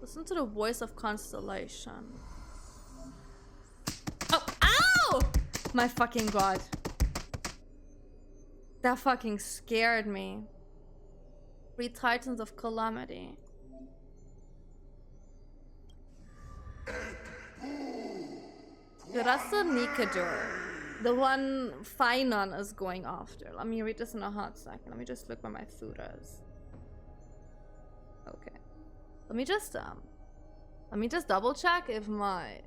Listen to the voice of constellation. Oh, ow! My fucking god. That fucking scared me. 3 Titans of Calamity. Yeah, that's the Nikador. The one Finon is going after. Let me read this in a hot second. Let me just look where my food is. Okay. Let me just double check if my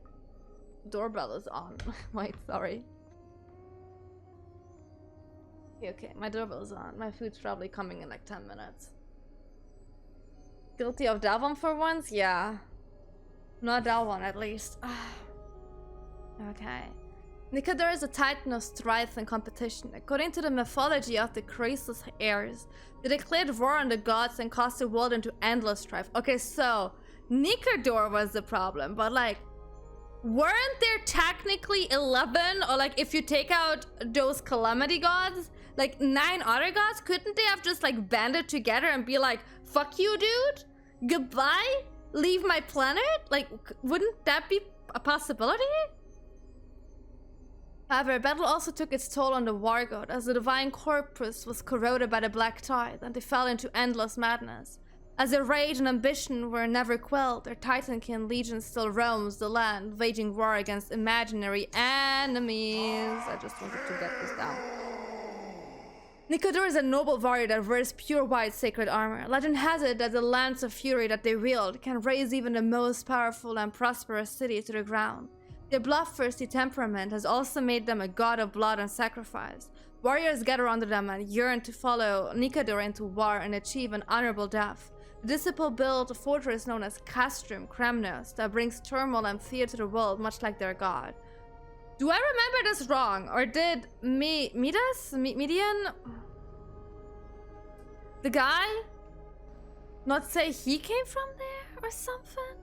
doorbell is on. Wait, sorry. Okay, my doorbell is on. My food's probably coming in like 10 minutes. Guilty of that one for once? Yeah. Not that one, at least. Okay. Nikador is a titan of strife and competition. According to the mythology of the Croesus heirs, they declared war on the gods and cast the world into endless strife. Okay, so Nikador was the problem, but like, weren't there technically 11, or like if you take out those calamity gods, like 9 other gods? Couldn't they have just like banded together and be like, fuck you, dude? Goodbye? Leave my planet? Like, wouldn't that be a possibility? However, battle also took its toll on the war god, as the divine corpus was corroded by the black tide, and they fell into endless madness. As their rage and ambition were never quelled, their Titankin legion still roams the land, waging war against imaginary enemies. I just wanted to get this down. Nikador is a noble warrior that wears pure white sacred armor. Legend has it that the lance of fury that they wield can raise even the most powerful and prosperous city to the ground. Their bloodthirsty temperament has also made them a god of blood and sacrifice. Warriors gather under them and yearn to follow Nikador into war and achieve an honorable death. The disciple built a fortress known as Castrum Kremnos that brings turmoil and fear to the world, much like their god. Do I remember this wrong? Or did Median, the guy, not say he came from there or something?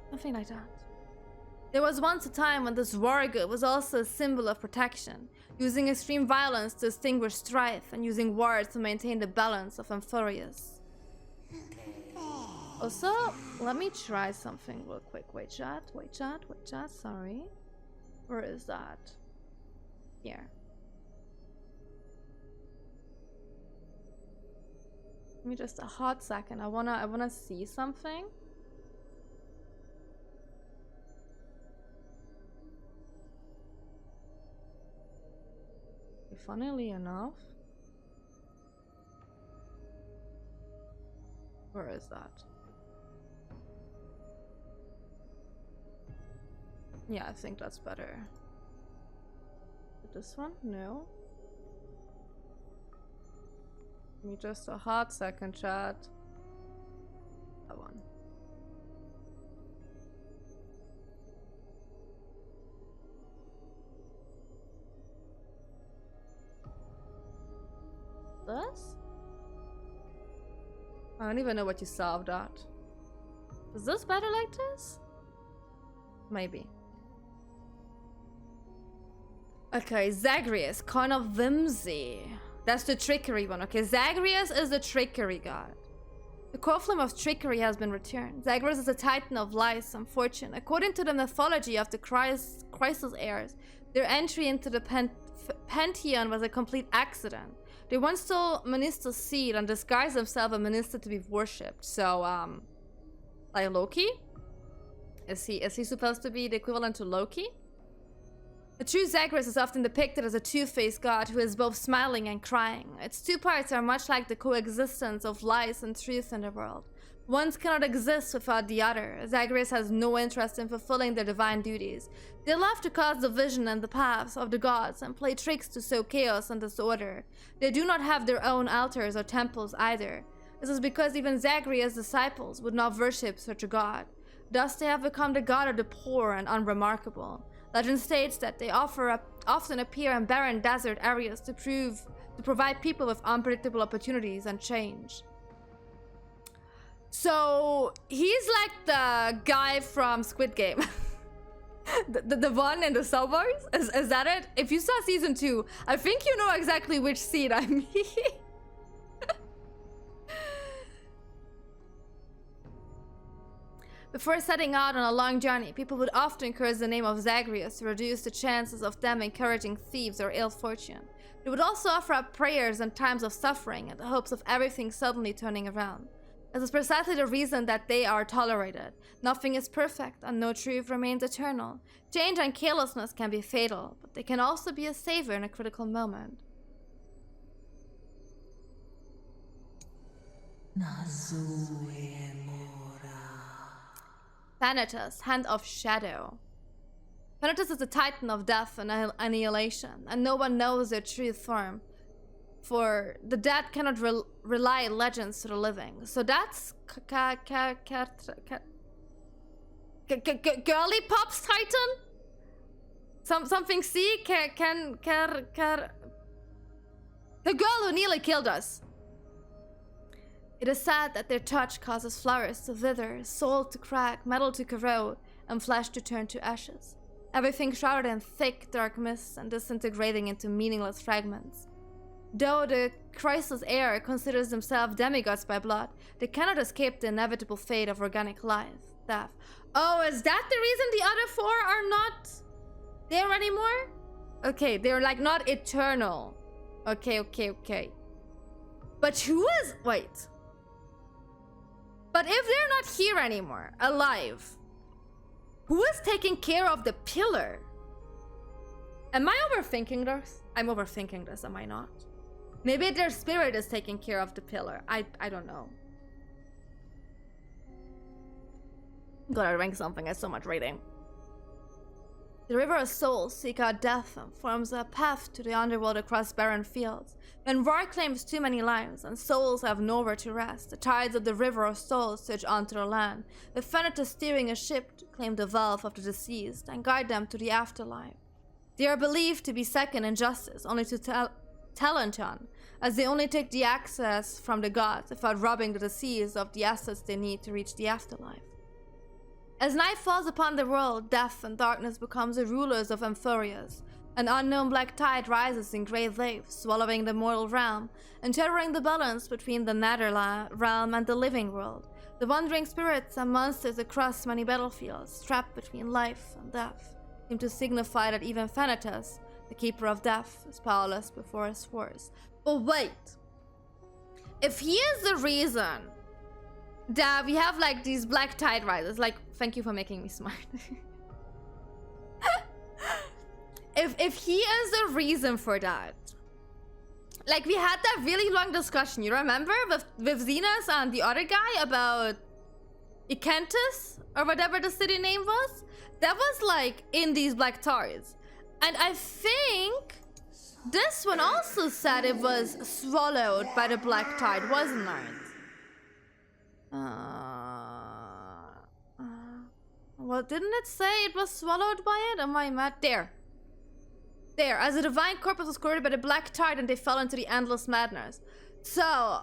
Something like that. There was once a time when this war god was also a symbol of protection, using extreme violence to extinguish strife and using war to maintain the balance of Amphoreous. Also, let me try something real quick. Wait chat, sorry. Where is that? Here. Give me just a hot second. I wanna see something. Funnily enough, where is that? Yeah, I think that's better. This one? No. Give me just a hot second, chat. That one. This? I don't even know what you saw of that. Is this better like this? Maybe. Okay, Zagreus, kind of whimsy. That's the trickery one. Okay, Zagreus is the trickery god. The core flame of trickery has been returned. Zagreus is a titan of lies and fortune. According to the mythology of the Croesus heirs, their entry into the pantheon was a complete accident. They once stole Minista's seed and disguised themselves as Minista to be worshipped. So, like Loki? Is he supposed to be the equivalent to Loki? The true Zagreus is often depicted as a two-faced god who is both smiling and crying. Its two parts are much like the coexistence of lies and truth in the world. One cannot exist without the other. Zagreus has no interest in fulfilling their divine duties. They love to cause division in the paths of the gods and play tricks to sow chaos and disorder. They do not have their own altars or temples either. This is because even Zagreus' disciples would not worship such a god. Thus they have become the god of the poor and unremarkable. Legend states that they often appear in barren desert areas to provide people with unpredictable opportunities and change. So he's like the guy from Squid Game. the one in the suburbs? Is that it? If you saw season 2, I think you know exactly which scene I mean. Before setting out on a long journey, people would often curse the name of Zagreus to reduce the chances of them encouraging thieves or ill fortune. They would also offer up prayers in times of suffering in the hopes of everything suddenly turning around. This is precisely the reason that they are tolerated. Nothing is perfect, and no truth remains eternal. Change and carelessness can be fatal, but they can also be a savior in a critical moment. Thanatos, Hand of Shadow. Thanatos is the titan of death and annihilation, and no one knows their true form. For the dead cannot rely legends to the living. So that's Girly Pop's titan? Something C? The girl who nearly killed us. It is said that their touch causes flowers to wither, soul to crack, metal to corrode, and flesh to turn to ashes. Everything shrouded in thick, dark mists and disintegrating into meaningless fragments. Though the Chrysalis heir considers themselves demigods by blood, they cannot escape the inevitable fate of organic death. Oh, is that the reason the other four are not there anymore? Okay, they're like not eternal. Okay. But who is... Wait. But if they're not here anymore, alive, who is taking care of the pillar? Am I overthinking this? I'm overthinking this, am I not? Maybe their spirit is taking care of the pillar. I don't know. Gotta rank something, I so much reading. The river of souls seek out death and forms a path to the underworld across barren fields. When war claims too many lives and souls have nowhere to rest, the tides of the river of souls surge onto the land, with Thanatos steering a ship to claim the wealth of the deceased and guide them to the afterlife. They are believed to be second in justice only to Talenton, as they only take the access from the gods without robbing the deceased of the assets they need to reach the afterlife. As night falls upon the world, death and darkness become the rulers of Amphoreous. An unknown black tide rises in great waves, swallowing the mortal realm and shattering the balance between the nether realm and the living world. The wandering spirits and monsters across many battlefields, trapped between life and death, seem to signify that even Thanatos, the keeper of death, is powerless before his force. But wait, if he is the reason that we have like these black tide rises, like, thank you for making me smart. if he is the reason for that, like we had that really long discussion, you remember, with Zenas and the other guy about Icantus or whatever the city name was? That was like in these black tides. And I think this one also said it was swallowed by the black tide, wasn't it? Well, didn't it say it was swallowed by it? Am I mad? There, as the divine corpus was corroded by the black tide and they fell into the endless madness. So,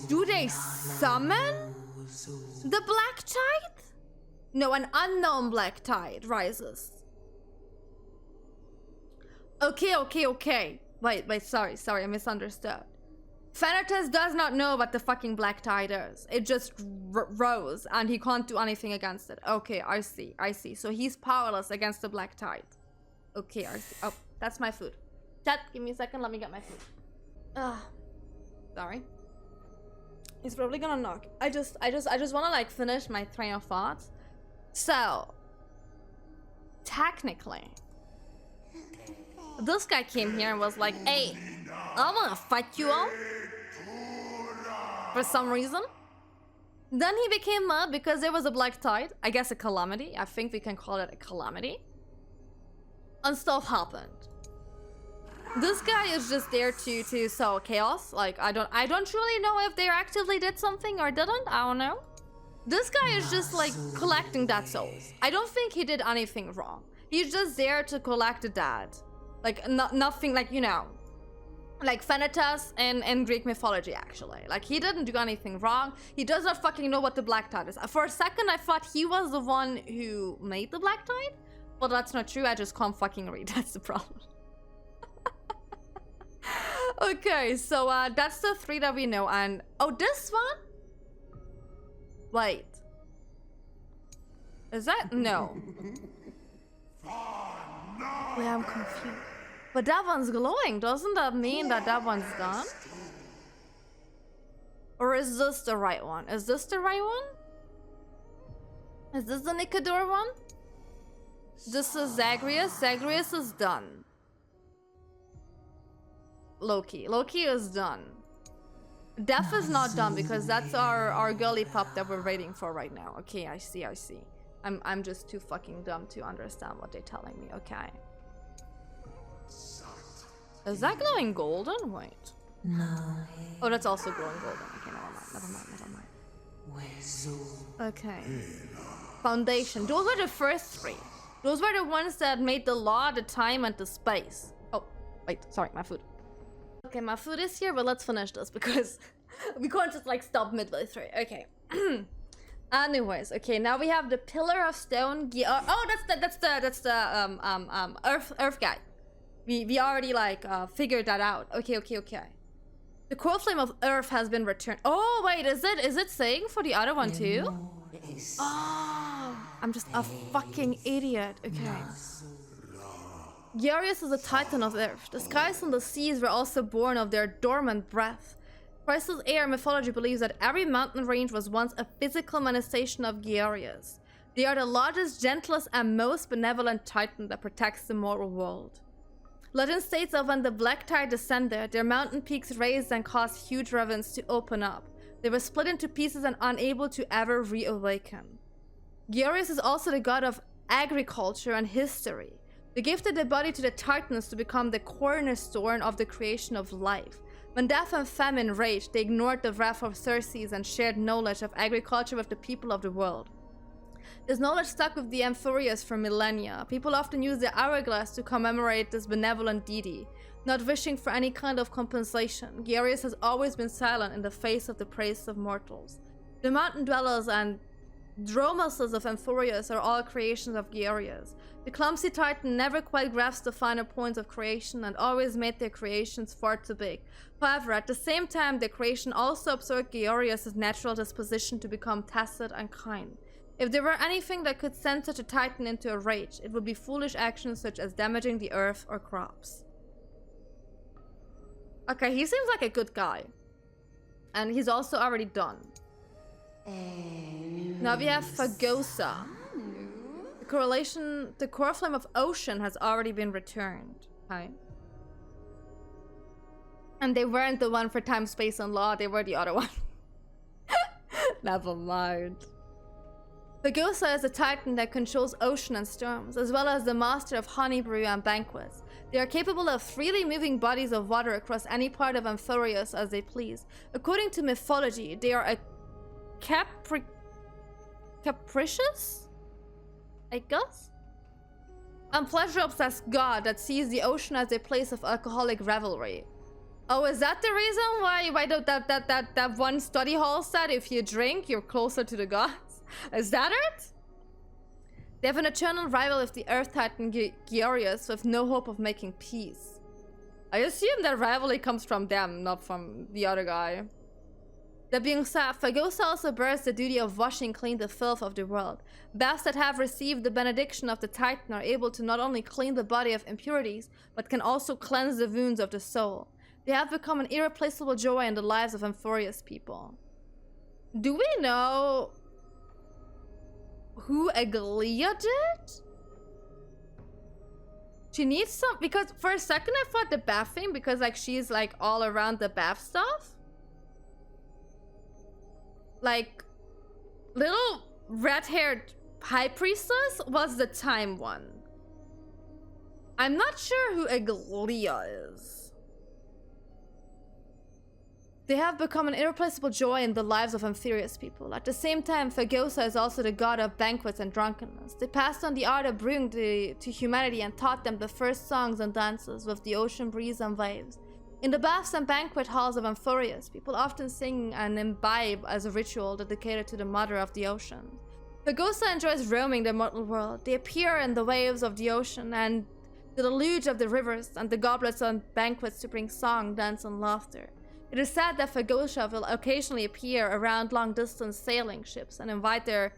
do they summon the black tide? No, an unknown black tide rises. Okay. Wait, sorry, I misunderstood. Thanatos does not know what the fucking black tide is. It just rose and he can't do anything against it. Okay, I see. So he's powerless against the black tide. Okay, I see. Oh, that's my food. Chat, give me a second, let me get my food. Sorry. He's probably gonna knock. I just wanna like finish my train of thought. So, technically, this guy came here and was like, hey, I wanna fight you all. For some reason. Then he became mad because there was a black tide. I guess a calamity. I think we can call it a calamity. And stuff happened. This guy is just there to sow chaos. Like, I don't really know if they actively did something or didn't. I don't know. This guy is just like collecting dead souls. I don't think he did anything wrong. He's just there to collect the dead. Like, nothing, like, you know, like Thanatos in Greek mythology, actually. Like, he didn't do anything wrong. He does not fucking know what the black tide is. For a second, I thought he was the one who made the black tide. But that's not true. I just can't fucking read. That's the problem. Okay, so that's the three that we know. And, oh, this one? Wait. Is that? No. Wait, I'm confused. But that one's glowing. Doesn't that mean that that one's done? Or is this the right one? Is this the right one? Is this the Nicodor one? This is Zagreus. Zagreus is done. Loki. Loki is done. Death is not done because that's our girly pup that we're waiting for right now. Okay, I see. I'm just too fucking dumb to understand what they're telling me. Okay. Is that glowing golden? Wait. Oh, that's also glowing golden. Okay, never mind. Okay. Foundation. Those were the first three. Those were the ones that made the law, the time, and the space. Oh, wait. Sorry, my food. Okay, my food is here, but let's finish this because we can't just like stop midway through. Okay. Anyways, okay, now we have the Pillar of Stone. Oh, that's the Earth guy. We already like figured that out. Okay. The core flame of Earth has been returned. Oh wait, is it saying for the other one too? Oh, I'm just a fucking idiot. Okay. Gearius is a titan of Earth. The skies and the seas were also born of their dormant breath. Priceless Air mythology believes that every mountain range was once a physical manifestation of Gearius. They are the largest, gentlest, and most benevolent titan that protects the mortal world. Legend states that when the Black Tide descended, their mountain peaks raised and caused huge ravines to open up. They were split into pieces and unable to ever reawaken. Gearius is also the god of agriculture and history. They gifted the body to the Titans to become the cornerstone of the creation of life. When death and famine raged, they ignored the wrath of Xerxes and shared knowledge of agriculture with the people of the world. This knowledge stuck with the Amphoreous for millennia. People often use the hourglass to commemorate this benevolent deity. Not wishing for any kind of compensation, Gearius has always been silent in the face of the praise of mortals. The mountain dwellers and dromuses of Amphoreous are all creations of Gearius. The clumsy titan never quite grasped the finer points of creation and always made their creations far too big. However, at the same time, their creation also observed Gearius' natural disposition to become tacit and kind. If there were anything that could send such a titan into a rage, it would be foolish actions such as damaging the earth or crops. Okay, he seems like a good guy. And he's also already done. Now we have Fagosa. The core flame of ocean has already been returned. Okay. And they weren't the one for time, space, and law, they were the other one. Never mind. Fagosa is a titan that controls ocean and storms, as well as the master of honeybrew and banquets. They are capable of freely moving bodies of water across any part of Amphoreous as they please. According to mythology, they are a capricious? I guess? And pleasure-obsessed god that sees the ocean as a place of alcoholic revelry. Oh, is that the reason why that one study hall said if you drink, you're closer to the gods? Is that it? They have an eternal rival with the Earth Titan Gearius with no hope of making peace. I assume that rivalry comes from them, not from the other guy. That being said, Fagosa also bears the duty of washing clean the filth of the world. Baths that have received the benediction of the Titan are able to not only clean the body of impurities, but can also cleanse the wounds of the soul. They have become an irreplaceable joy in the lives of Amphoreous people. Do we know who Aglia did? She needs some, because for a second I thought the bath thing, because like she's like all around the bath stuff. Like little red-haired high priestess was the time one. I'm not sure who Aglia is. They have become an irreplaceable joy in the lives of Amphoreous people. At the same time, Fagosa is also the god of banquets and drunkenness. They passed on the art of brewing to humanity and taught them the first songs and dances with the ocean breeze and waves. In the baths and banquet halls of Amphoreous, people often sing and imbibe as a ritual dedicated to the mother of the ocean. Fagosa enjoys roaming the mortal world. They appear in the waves of the ocean and the deluge of the rivers and the goblets on banquets to bring song, dance, and laughter. It is said that Phagosha will occasionally appear around long-distance sailing ships and invite their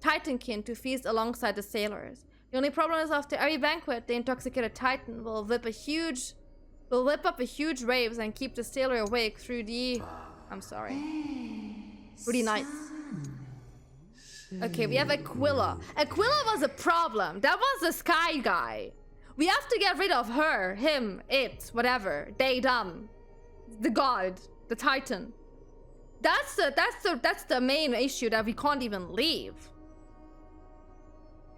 Titankin to feast alongside the sailors. The only problem is after every banquet, the intoxicated Titan will whip up a huge waves and keep the sailor awake through the... I'm sorry. Through the night. Okay, we have Aquila. Aquila was a problem. That was the sky guy. We have to get rid of her, him, it, whatever. They, them. The god. The Titan. That's the main issue that we can't even leave.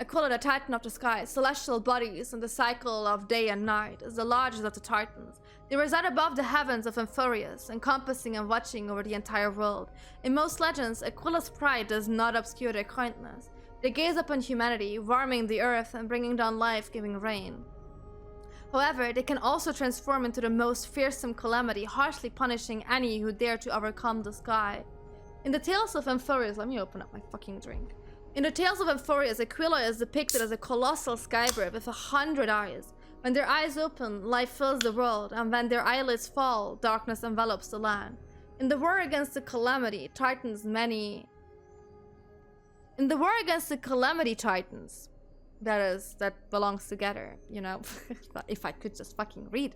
Aquila, the Titan of the sky, celestial bodies and the cycle of day and night, is the largest of the Titans. They reside above the heavens of Amphoreous, encompassing and watching over the entire world. In most legends, Aquila's pride does not obscure their kindness. They gaze upon humanity, warming the earth and bringing down life-giving rain. However, they can also transform into the most fearsome calamity, harshly punishing any who dare to overcome the sky. In the Tales of Amphoreous, let me open up my fucking drink. In the Tales of Amphoreous, Aquila is depicted as a colossal skybird with 100 eyes. When their eyes open, life fills the world, and when their eyelids fall, darkness envelops the land. In the war against the Calamity Titans, that belongs together, you know, if I could just fucking read.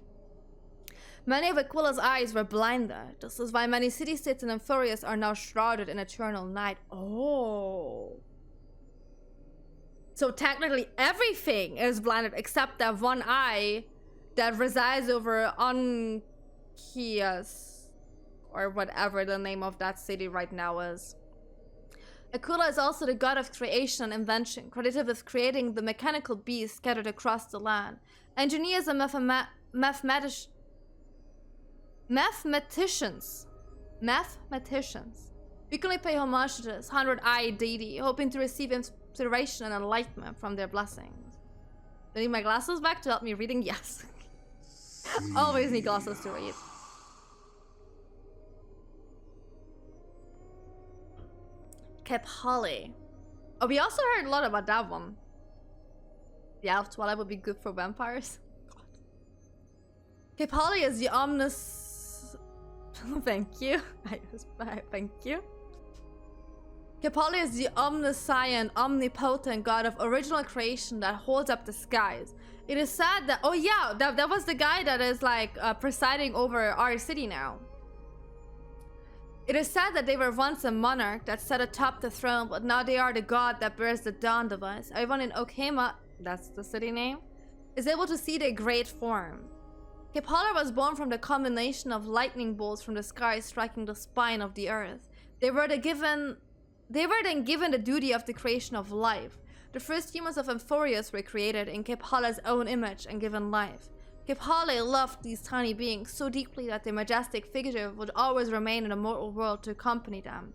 Many of Aquila's eyes were blinded. This is why many city-states in Amphoreous are now shrouded in eternal night. Oh. So technically everything is blinded except that one eye that resides over Honkai, or whatever the name of that city right now is. Aquila is also the god of creation and invention, credited with creating the mechanical beasts scattered across the land. Engineers and mathematicians frequently pay homage to this 100-eyed deity, hoping to receive inspiration and enlightenment from their blessings. Do I need my glasses back to help me reading? Yes. Always need glasses to read. Caelynx. Oh, we also heard a lot about that one. The elf twilight would be good for vampires. God. Caelynx is the Thank you. Thank you. Caelynx is the omniscient, omnipotent god of original creation that holds up the skies. It is said that... Oh yeah, that was the guy that is like presiding over our city now. It is said that they were once a monarch that sat atop the throne, but now they are the god that bears the dawn device. Everyone in Okema, that's the city name, is able to see their great form. Caelynx was born from the combination of lightning bolts from the sky striking the spine of the earth. They were then given the duty of the creation of life. The first humans of Amphoreous were created in Caelynx's own image and given life. Caelynx loved these tiny beings so deeply that their majestic figure would always remain in the mortal world to accompany them.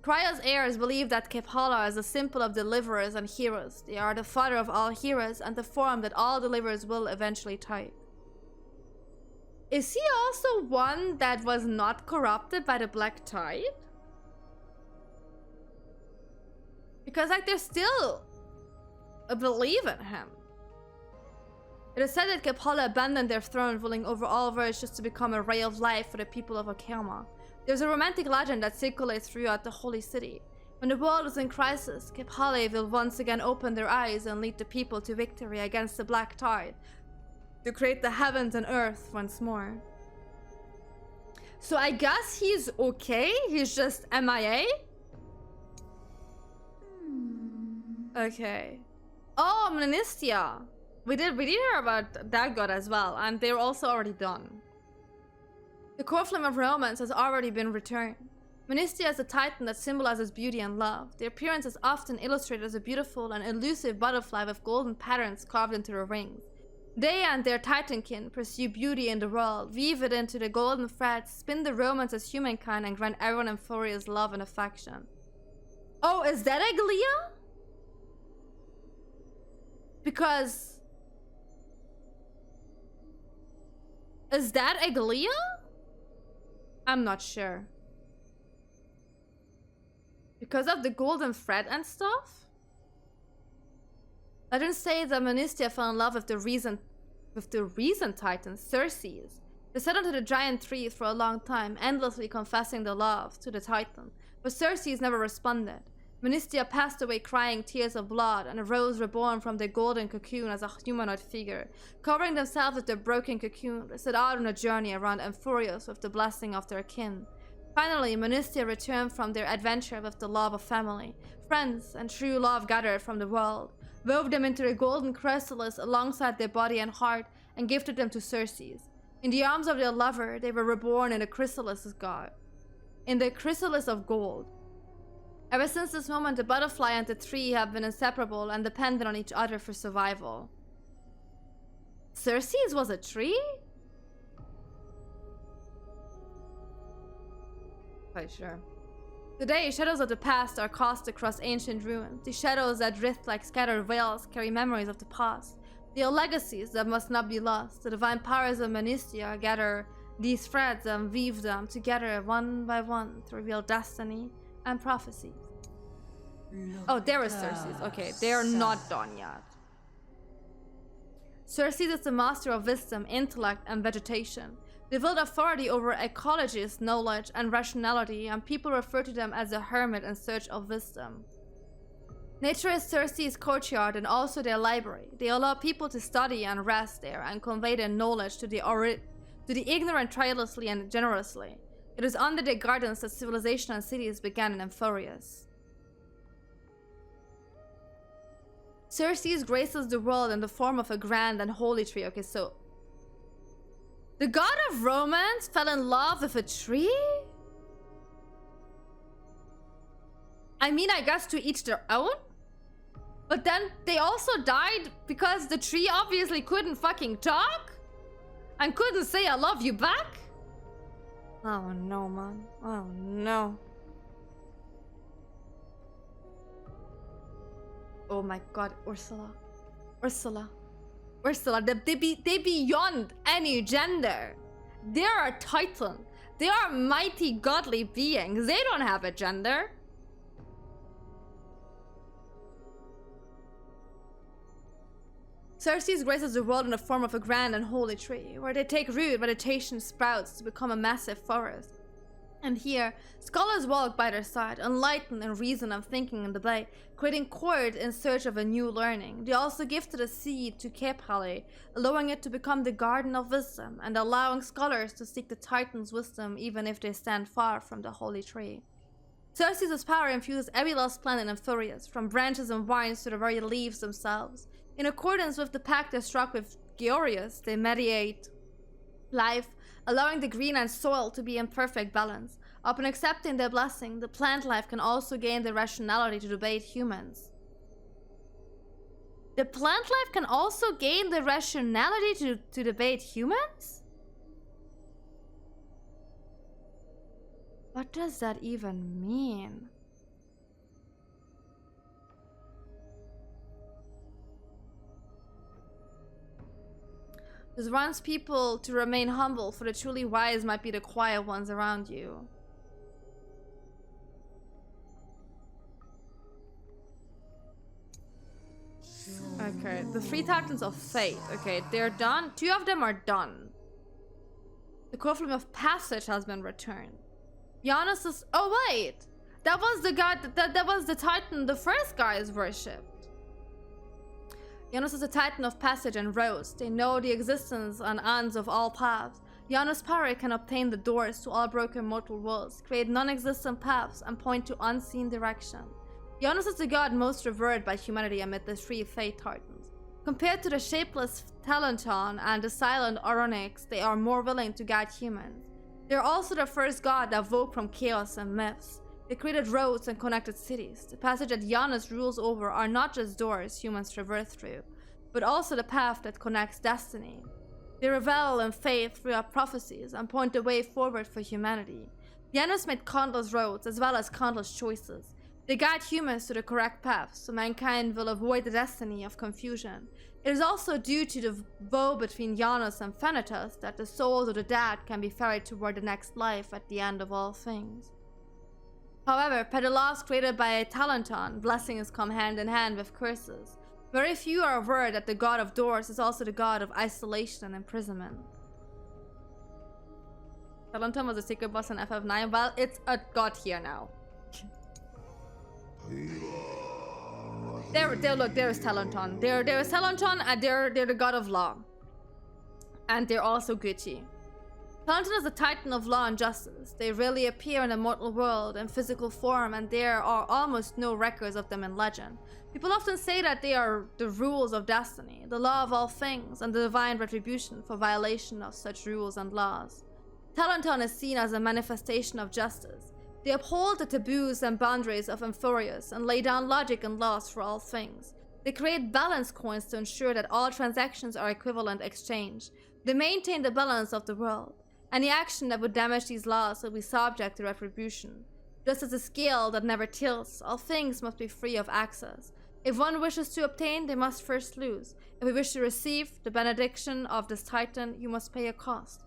Cryo's heirs believe that Caelynx is a symbol of deliverers and heroes. They are the father of all heroes and the form that all deliverers will eventually take. Is he also one that was not corrupted by the Black Tide? Because like there's still a belief in him. It is said that Caelynx abandoned their throne, ruling over all worlds just to become a ray of light for the people of Okema. There's a romantic legend that circulates throughout the holy city. When the world is in crisis, Caelynx will once again open their eyes and lead the people to victory against the Black Tide, to create the heavens and earth once more. So I guess he's okay? He's just MIA? Okay. Oh, Amnistia. We did hear about that god as well, and they're also already done. The core flame of romance has already been returned. Amnistia is a titan that symbolizes beauty and love. Their appearance is often illustrated as a beautiful and elusive butterfly with golden patterns carved into their wings. They and their titankin pursue beauty in the world, weave it into the golden threads, spin the romance as humankind, and grant everyone Amphoreous love and affection. Oh, is that Aglia? Because... Is that Aglia? I'm not sure. Because of the golden thread and stuff? I didn't say that Amnistia fell in love with the recent titan, Circes. They sat under the giant tree for a long time, endlessly confessing their love to the Titan, but Circes never responded. Menistia passed away crying tears of blood, and arose reborn from their golden cocoon as a humanoid figure. Covering themselves with their broken cocoon, they set out on a journey around Amphoreous with the blessing of their kin. Finally, Menistia returned from their adventure with the love of family. Friends and true love gathered from the world, wove them into a golden chrysalis alongside their body and heart, and gifted them to Circes. In the arms of their lover, they were reborn in the chrysalis of God. In the chrysalis of gold. Ever since this moment, the butterfly and the tree have been inseparable and dependent on each other for survival. Circes was a tree? Quite sure. Today, shadows of the past are cast across ancient ruins. The shadows that drift like scattered veils carry memories of the past. They are legacies that must not be lost. The divine powers of Menistia gather these threads and weave them together one by one to reveal destiny and prophecies. Oh, there is Circes. Okay, they are not done yet. Circes is the master of wisdom, intellect, and vegetation. They wield authority over ecologists, knowledge, and rationality, and people refer to them as a hermit in search of wisdom. Nature is Circes' courtyard and also their library. They allow people to study and rest there and convey their knowledge to the ignorant tirelessly and generously. It is under their gardens that civilization and cities began in Amphoreous. Circes graces the world in the form of a grand and holy tree. Okay, so the god of romance fell in love with a tree? I mean, I guess to each their own? But then they also died because the tree obviously couldn't fucking talk? And couldn't say I love you back? Oh no, man. Oh no. Oh my god, Ursula. They beyond any gender. They are a titan. They are mighty godly beings. They don't have a gender. Circes graces the world in the form of a grand and holy tree, where they take root, vegetation sprouts to become a massive forest. And here, scholars walk by their side, enlightened in reason and thinking and debate, creating court in search of a new learning. They also gifted a seed to Caelynx, allowing it to become the garden of wisdom, and allowing scholars to seek the Titan's wisdom even if they stand far from the holy tree. Circes' power infuses every lost plant in Amphoreous, from branches and vines to the very leaves themselves. In accordance with the pact they struck with Amphoreous, they mediate life, allowing the green and soil to be in perfect balance. Upon accepting their blessing, the plant life can also gain the rationality to debate humans. The plant life can also gain the rationality to debate humans? What does that even mean? This wants people to remain humble, for the truly wise might be the quiet ones around you. Okay, the 3 Titans of Fate. Okay, they're done. 2 of them are done. The Coffin of Passage has been returned. Giannis is... Oh, wait! That was the god... That was the Titan the first guys worshipped. Janus is a titan of passage and roads. They know the existence and ends of all paths. Janus' power can obtain the doors to all broken mortal worlds, create non-existent paths, and point to unseen direction. Janus is the god most revered by humanity amid the 3 Fate Titans. Compared to the shapeless Talenton and the silent Oronyx, they are more willing to guide humans. They are also the first god that woke from chaos and myths. They created roads and connected cities. The passage that Janus rules over are not just doors humans traverse through, but also the path that connects destiny. They revel in faith throughout prophecies and point the way forward for humanity. Janus made countless roads as well as countless choices. They guide humans to the correct path, so mankind will avoid the destiny of confusion. It is also due to the vow between Janus and Thanatos that the souls of the dead can be ferried toward the next life at the end of all things. However, per the laws created by Talenton, blessings come hand in hand with curses. Very few are aware that the god of doors is also the god of isolation and imprisonment. Talonton was a secret boss in FF9. Well, it's a god here now. Look, there's Talonton. There's Talonton, and they're the god of law. And they're also Gucci. Talonton is the titan of law and justice. They rarely appear in the mortal world in physical form, and there are almost no records of them in legend. People often say that they are the rules of destiny, the law of all things, and the divine retribution for violation of such rules and laws. Talonton is seen as a manifestation of justice. They uphold the taboos and boundaries of Amphoreous and lay down logic and laws for all things. They create balance coins to ensure that all transactions are equivalent exchange. They maintain the balance of the world. Any action that would damage these laws will be subject to retribution. Just as a scale that never tilts, all things must be free of access. If one wishes to obtain, they must first lose. If we wish to receive the benediction of this titan, you must pay a cost.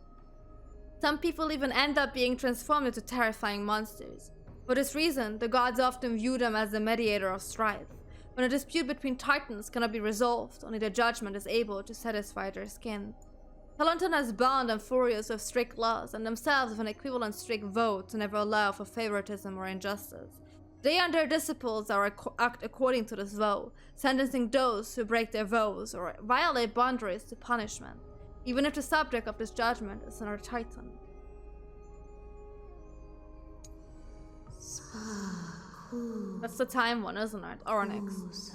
Some people even end up being transformed into terrifying monsters. For this reason, the gods often view them as the mediator of strife. When a dispute between titans cannot be resolved, only the judgment is able to satisfy their skin. Talonton has bound Amphoreous with strict laws, and themselves with an equivalent strict vote to never allow for favoritism or injustice. They and their disciples act according to this vow, sentencing those who break their vows or violate boundaries to punishment, even if the subject of this judgment is another titan. That's the time one, isn't it? Onyx.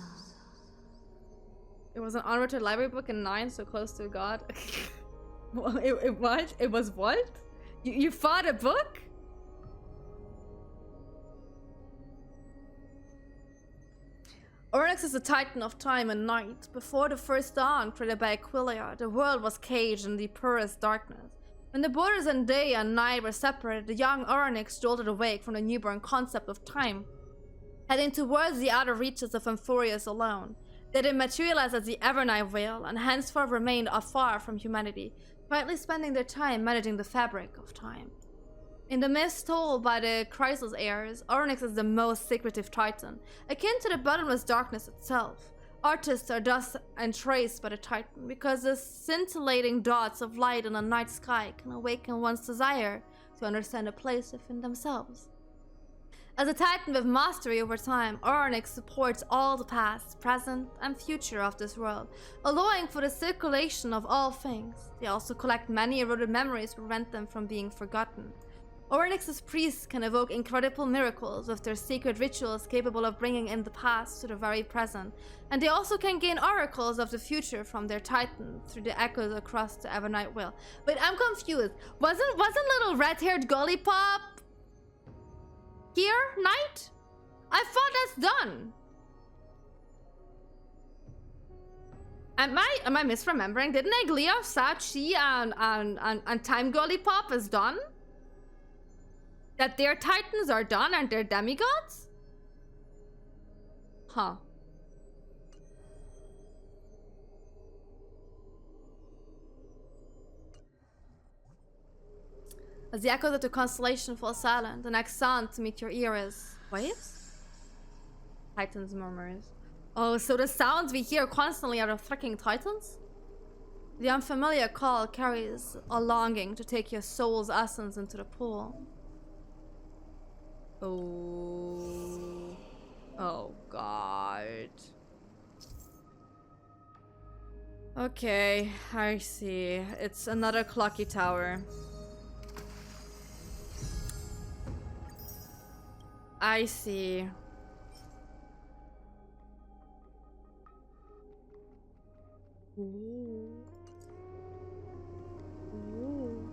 It was an unwritten library book in 9, so close to God. What? It was what? You fought a book? Onyx is the titan of time and night. Before the first dawn created by Aquilia, the world was caged in the purest darkness. When the borders in day and night were separated, the young Onyx jolted awake from the newborn concept of time, heading towards the outer reaches of Amphoreous alone. They did materialize as the Evernight Veil, and henceforth remained afar from humanity, quietly spending their time managing the fabric of time. In the mist told by the Chrysalis heirs, Onyx is the most secretive titan, akin to the bottomless darkness itself. Artists are thus entraced by the titan, because the scintillating dots of light in a night sky can awaken one's desire to understand a place within themselves. As a titan with mastery over time, Onyx supports all the past, present, and future of this world, allowing for the circulation of all things. They also collect many eroded memories to prevent them from being forgotten. Onyx's priests can evoke incredible miracles with their secret rituals capable of bringing in the past to the very present, and they also can gain oracles of the future from their titan through the echoes across the Evernight Will. Wait, I'm confused. Wasn't little red-haired Gollipop here, Knight? I thought that's done. Am I misremembering? Didn't Aglia, Sachi, and Time Gollipop is done? That their titans are done and they're demigods? Huh. As the echoes of the constellation fall silent, the next sound to meet your ear is waves? Titans murmurs. Oh, so the sounds we hear constantly are the freaking titans? The unfamiliar call carries a longing to take your soul's essence into the pool. Oh. Oh, God. Okay, I see. It's another clocky tower. I see. Ooh. Ooh.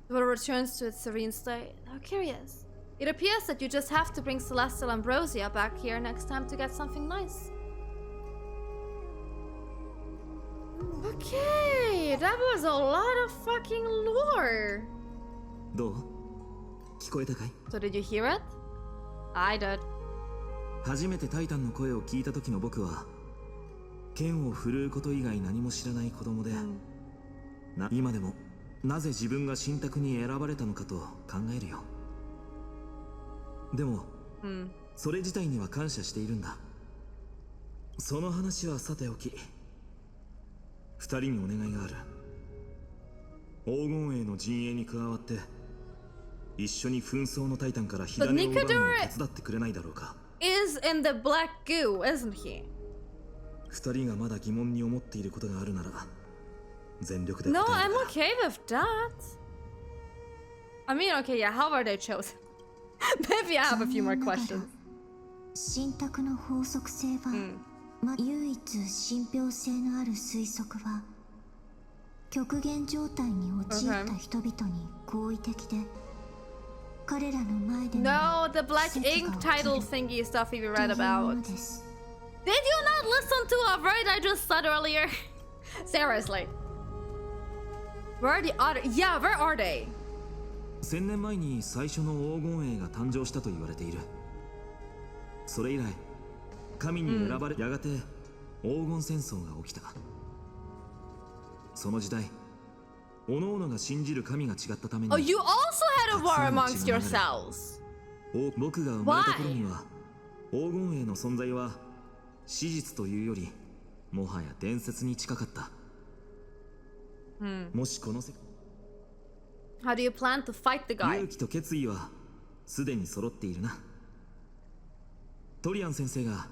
The world returns to its serene state. How curious. It appears that you just have to bring Celestial Ambrosia back here next time to get something nice. Okay, that was a lot of fucking lore. So did you hear it? I did. 初めてタイタンの声を聞いた時の僕は剣を振るうこと以外何も知らない子供で、今でもなぜ自分が神託に選ばれたのかと考えるよ。でも、それ自体には感謝しているんだ。その話はさておき、二人にお願いがある。黄金衛の陣営に加わって一緒に紛争のタイタンから火種を奪うのを手伝ってくれないだろうか。 Is in the black goo, isn't he? 二人がまだ疑問に思っていることがあるなら全力で No, 答え I'm るから。 okay with that. I mean, okay, yeah, how are they chosen? Maybe I have a few more questions. 信託の法則性は、唯一信憑性のある推測は極限状態に陥った人々に好意的で、彼らの前で No, the black 奇跡 ink が起き title る thingy stuff we という read も about. のです。 Did you not listen to a word I just said earlier? Seriously. Where are the other? Yeah, where are they? 1000年前に最初の黄金衛が誕生したと言われている。それ以来神に選ばれ、やがて黄金戦争が起きた。その時代各々が信じる神が違ったために、 Oh, you also had a war amongst yourselves. 僕が生まれた頃には黄金衛の存在は史実というよりもはや伝説に近かった。もしこの世界 How do you plan to fight the guy? 勇気と決意はすでに揃っているな。トリアン先生が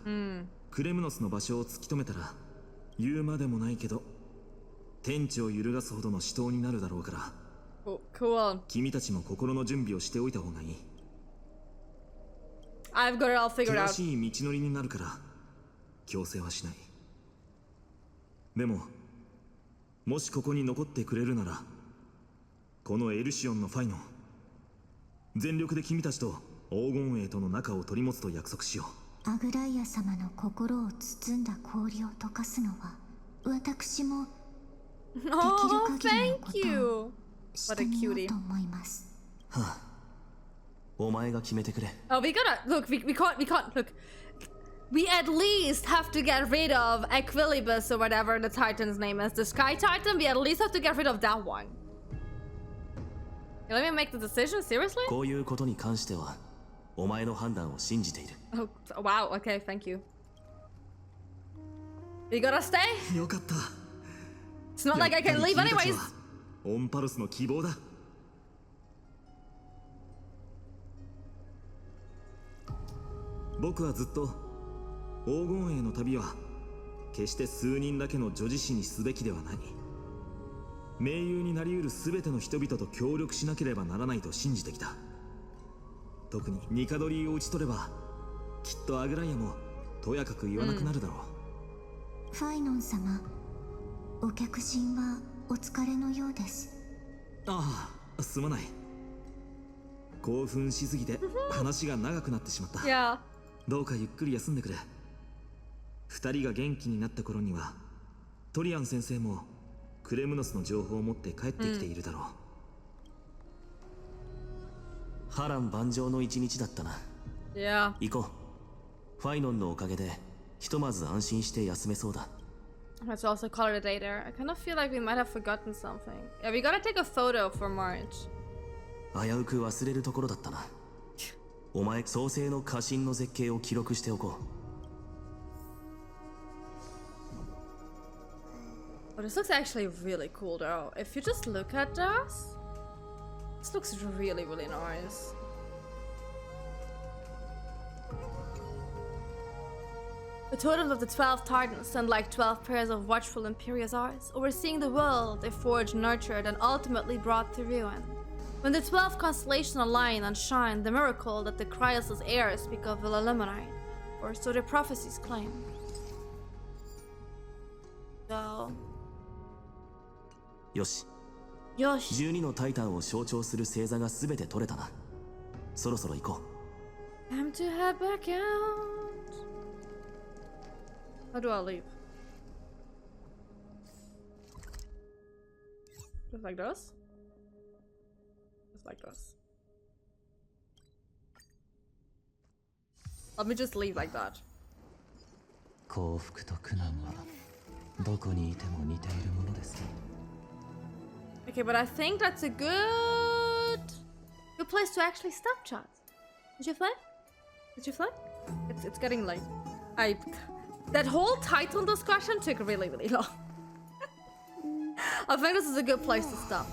クレムノスの場所を突き止めたら言うまでもないけど天地を揺るがすほどの死闘になるだろうから、 Oh, cool. 君たちも心の準備をしておいた方がいい。 I've got it all figured 険 out. しい道のりになるから強制はしない。でももしここに残ってくれるなら、このエルシオンのファイノン、全力で君たちと黄金衛との仲を取り持つと約束しよう。アグライア様の心を包んだ氷を溶かすのは私も Oh, できる限りの thank こと you. をしてみようと思います。お前が決めてくれ。 Oh, we gotta look. We can't look. We at least have to get rid of Aquilibus or whatever the Titan's name is. The Sky Titan. We at least have to get rid of that one. Let me make the decision. Seriously? こういうことに関してはお前の判断を信じている。 Oh, wow. Okay, thank you. We gotta stay. よかった。 It's not like I can leave やっぱり君たち anyways. はオンパルスの希望だ。僕はずっと黄金衛の旅は決して数人だけの女子誌にすべきではない。盟友になりうるすべての人々と協力しなければならないと信じてきた。特にニカドリーを討ち取ればきっとアグライアもとやかく言わなくなるだろう。ファイノン様、お客人はお疲れのようです。ああ、すまない。興奮しすぎて話が長くなってしまった。 Yeah. どうかゆっくり休んでくれ。二人が元気になった頃にはトリアン先生もクレムノスの情報を持って帰ってきているだろう。波乱万丈の一日だったな。 Yeah. 行こう。ファイノンのおかげでひとまず安心して休めそうだ。 Let's also call it a day there. I kind of feel like we might have forgotten something. Yeah, we gotta take a photo for March. 危うく忘れるところだったな。お前、創世の家臣の絶景を記録しておこう。 Oh, this looks actually really cool though. If you just look at this looks really, really nice. The totems of the 12 Titans stand like 12 pairs of watchful imperious eyes, overseeing the world they forged, nurtured, and ultimately brought to ruin. When the 12 constellations align and shine, the miracle that the Cryos' heirs speak of will illuminate, or so their prophecies claim. So... よし。 Yosh. 12のタイタンを象徴する星座が全て取れたな。そろそろ行こう。 Time to head back out. How do I leave? Just like this? Just like this. Let me just leave like that. 幸福と苦難はどこにいても似ているものです。 Okay, but I think that's a good place to actually stop, chat. Did you fly? Did you fly? It's getting late. That whole title discussion took really, really long. I think this is a good place to stop.